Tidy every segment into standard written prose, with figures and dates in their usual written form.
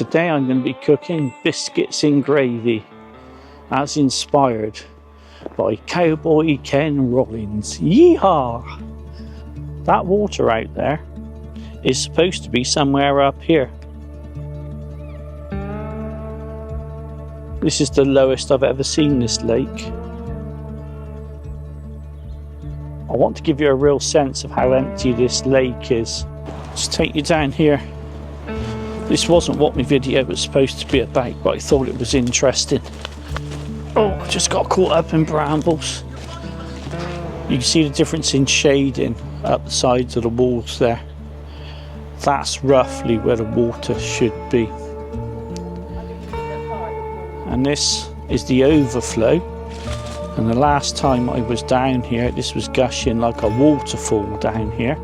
Today I'm going to be cooking biscuits and gravy, as inspired by Cowboy Kent Rollins. Yeehaw! That water out there is supposed to be somewhere up here. This is the lowest I've ever seen this lake. I want to give you a real sense of how empty this lake is. Let's take you down here. This wasn't what my video was supposed to be about, but I thought it was interesting. Oh, I just got caught up in brambles. You can see the difference in shading up the sides of the walls there. That's roughly where the water should be. And this is the overflow. And the last time I was down here, this was gushing like a waterfall down here.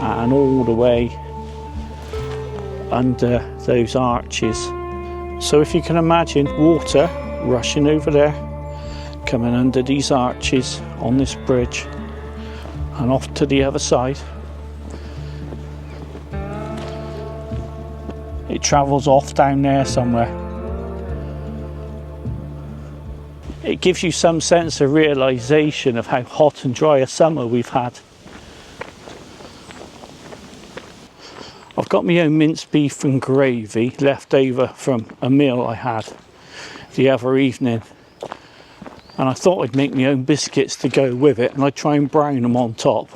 And all the way under those arches. So if you can imagine water rushing over there, coming under these arches on this bridge and off to the other side. It travels off down there somewhere. It gives you some sense of realization of how hot and dry a summer we've had. I've got my own minced beef and gravy left over from a meal I had the other evening, and I thought I'd make my own biscuits to go with it, and I'd try and brown them on top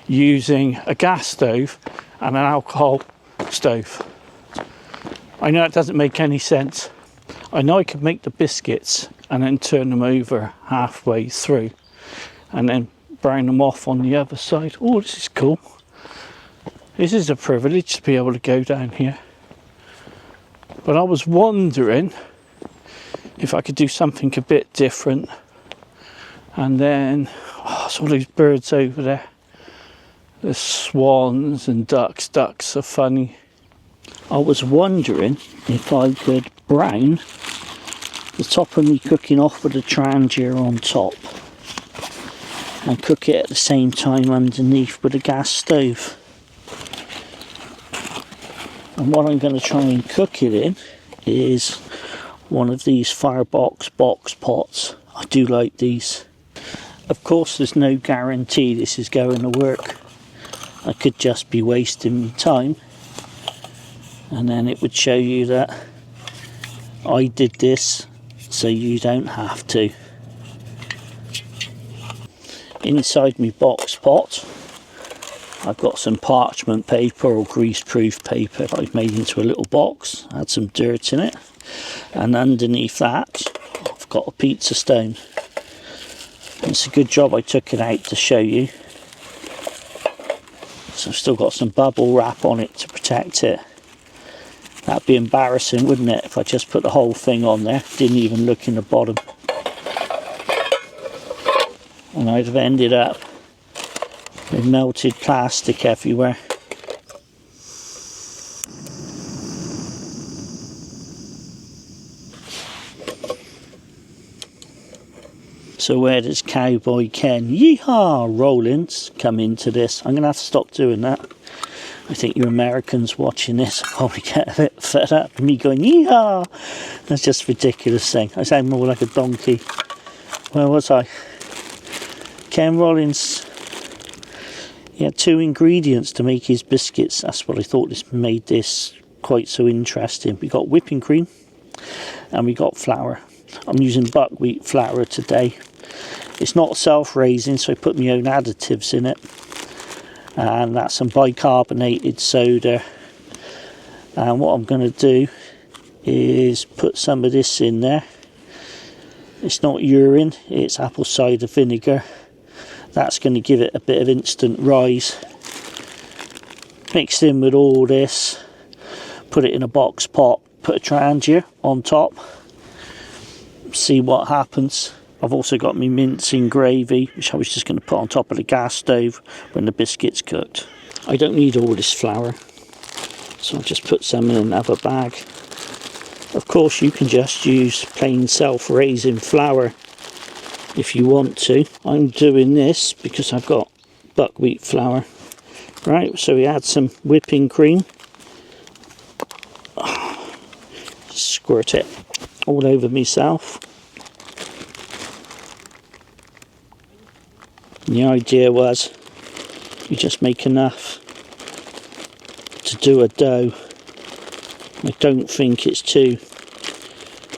using a gas stove and an alcohol stove. I know it doesn't make any sense. I know I could make the biscuits and then turn them over halfway through and then brown them off on the other side. Oh, this is cool. This is a privilege to be able to go down here. But I was wondering if I could do something a bit different. And then, I saw those birds over there. The swans and ducks. Ducks are funny. I was wondering if I could brown the top of me cooking off with a trangier on top and cook it at the same time underneath with a gas stove. And what I'm going to try and cook it in is one of these firebox box pots. I do like these. Of course, there's no guarantee this is going to work. I could just be wasting my time, and then it would show you that I did this so you don't have to. Inside my box pot I've got some parchment paper or greaseproof paper that I've made into a little box, had some dirt in it, and underneath that I've got a pizza stone. It's a good job I took it out to show you. So I've still got some bubble wrap on it to protect it. That'd be embarrassing, wouldn't it, if I just put the whole thing on there, didn't even look in the bottom. And I'd have ended up with melted plastic everywhere. So where does Cowboy Ken Rollins come into this? I'm going to have to stop doing that. I think you Americans watching this will probably get a bit fed up with me going yeehaw. That's just a ridiculous thing. I sound more like a donkey. Where was I? Ken Rollins. He had 2 ingredients to make his biscuits. That's what I thought this made this quite so interesting. We got whipping cream and we got flour. I'm using buckwheat flour today. It's not self-raising, so I put my own additives in it. And that's some bicarbonated soda. And what I'm going to do is put some of this in there. It's not urine, it's apple cider vinegar. That's going to give it a bit of instant rise. Mixed in with all this, put it in a box pot, put a trangier on top, see what happens. I've also got my mince and gravy, which I was just going to put on top of the gas stove when the biscuits cooked. I don't need all this flour, so I'll just put some in another bag. Of course, you can just use plain self-raising flour if you want to. I'm doing this because I've got buckwheat flour. Right, so we add some whipping cream. squirt it all over myself. And the idea was you just make enough to do a dough. I don't think it's too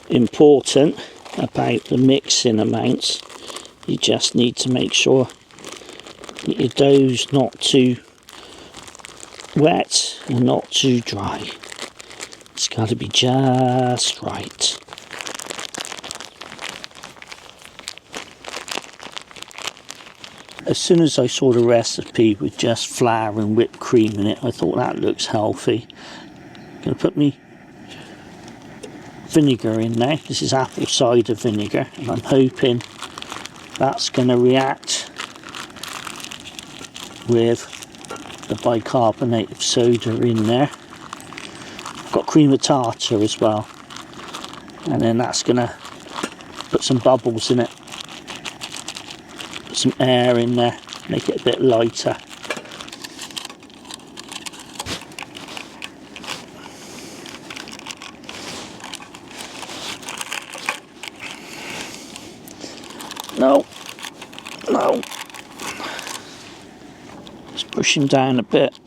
important about the mixing amounts. You just need to make sure that your dough's not too wet and not too dry. It's got to be just right. As soon as I saw the recipe with just flour and whipped cream in it, I thought that looks healthy. I'm going to put me vinegar in there. This is apple cider vinegar, and I'm hoping that's going to react with the bicarbonate of soda in there. I've got cream of tartar as well, and then that's going to put some bubbles in it. Put some air in there, make it a bit lighter. No. Just push him down a bit.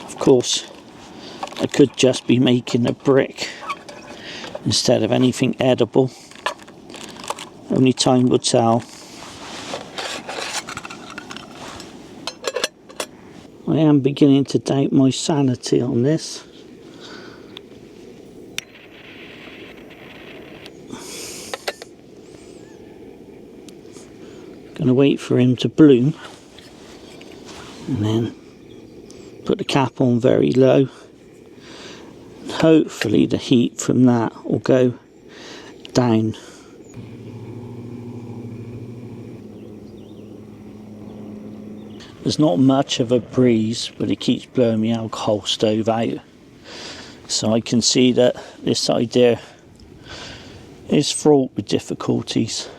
Of course, I could just be making a brick instead of anything edible. Only time will tell. I am beginning to doubt my sanity on this. Going to wait for him to bloom and then put the cap on very low. Hopefully the heat from that will go down. There's not much of a breeze, but it keeps blowing the alcohol stove out. So I can see that this idea is fraught with difficulties.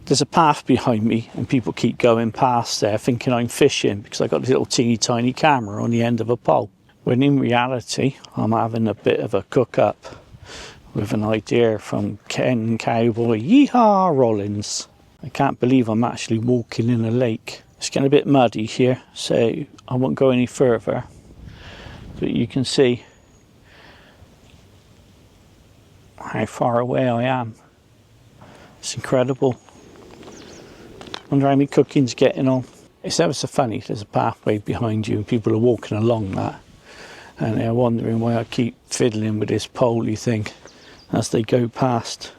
There's a path behind me and people keep going past there thinking I'm fishing because I've got this little teeny tiny camera on the end of a pole. When in reality I'm having a bit of a cook up with an idea from Cowboy Rollins. I can't believe I'm actually walking in a lake. It's getting a bit muddy here, so I won't go any further. But you can see how far away I am. It's incredible. Wonder how my cooking's getting on. It's ever so funny, there's a pathway behind you and people are walking along that and they're wondering why I keep fiddling with this poley thing as they go past.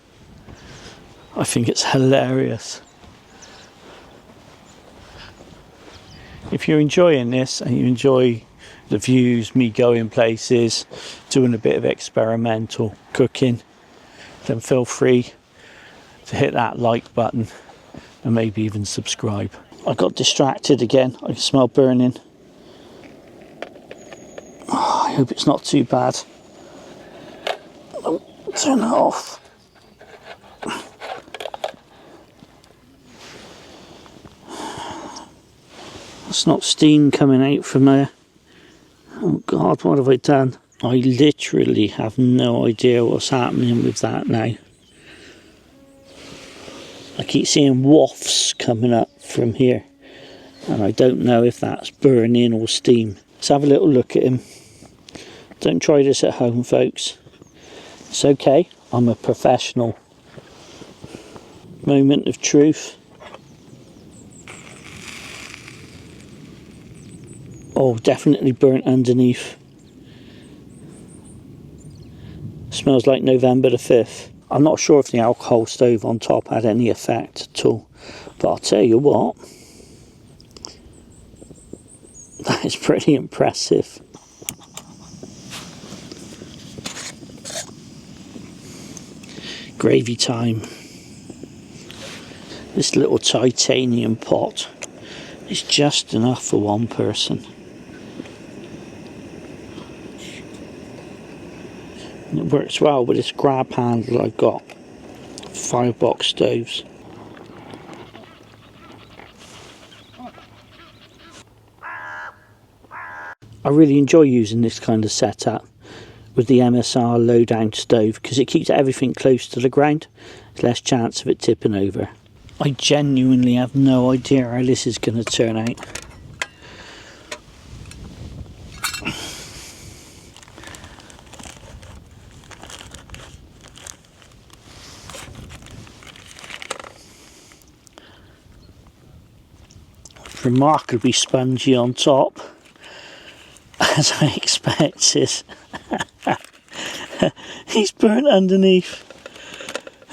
I think it's hilarious. If you're enjoying this and you enjoy the views, me going places, doing a bit of experimental cooking, then feel free to hit that like button and maybe even subscribe. I got distracted again. I can smell burning. Oh, I hope it's not too bad. Oh, turn it off. That's not steam coming out from there. Oh God, what have I done? I literally have no idea what's happening with that now. I keep seeing wafts coming up from here and I don't know if that's burning or steam. Let's have a little look at him. Don't try this at home, folks. It's okay, I'm a professional. Moment of truth. Oh, definitely burnt underneath. Smells like November the 5th. I'm not sure if the alcohol stove on top had any effect at all, but I'll tell you what, that is pretty impressive. Gravy time. This little titanium pot is just enough for one person. And it works well with this grab handle I've got. Firebox stoves. I really enjoy using this kind of setup with the MSR low down stove because it keeps everything close to the ground. There's less chance of it tipping over. I genuinely have no idea how this is going to turn out. Remarkably spongy on top, as I expected. He's burnt underneath.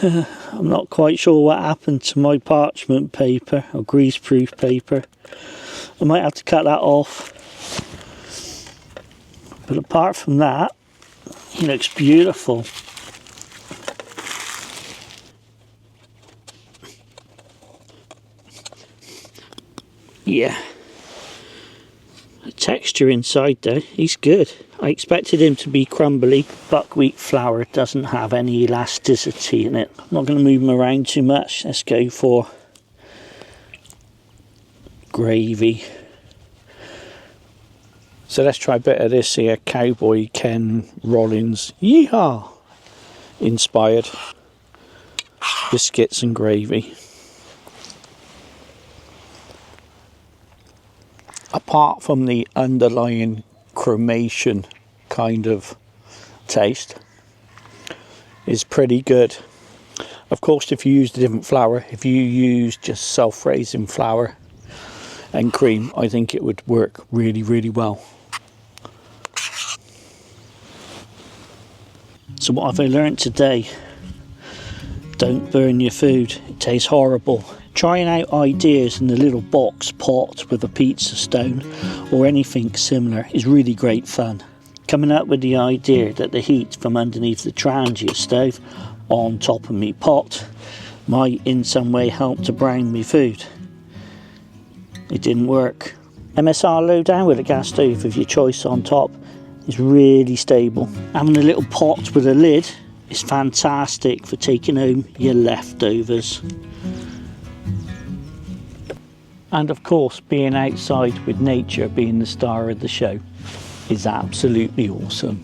I'm not quite sure what happened to my parchment paper or greaseproof paper. I might have to cut that off. But apart from that, he looks beautiful. Yeah. The texture inside though, he's good. I expected him to be crumbly. Buckwheat flour doesn't have any elasticity in it. I'm not going to move him around too much. Let's go for gravy. So let's try a bit of this here Cowboy Kent Rollins yeehaw inspired biscuits and gravy. Apart from the underlying cremation kind of taste, is pretty good. Of course, if you used a different flour, if you used just self-raising flour and cream, I think it would work really, really well. So what have I learnt today? Don't burn your food, it tastes horrible. Trying out ideas in the little box pot with a pizza stone or anything similar is really great fun. Coming up with the idea that the heat from underneath the Trangia stove on top of me pot might in some way help to brown me food. It didn't work. MSR low down with a gas stove of your choice on top is really stable. Having a little pot with a lid is fantastic for taking home your leftovers. And of course, being outside with nature being the star of the show is absolutely awesome.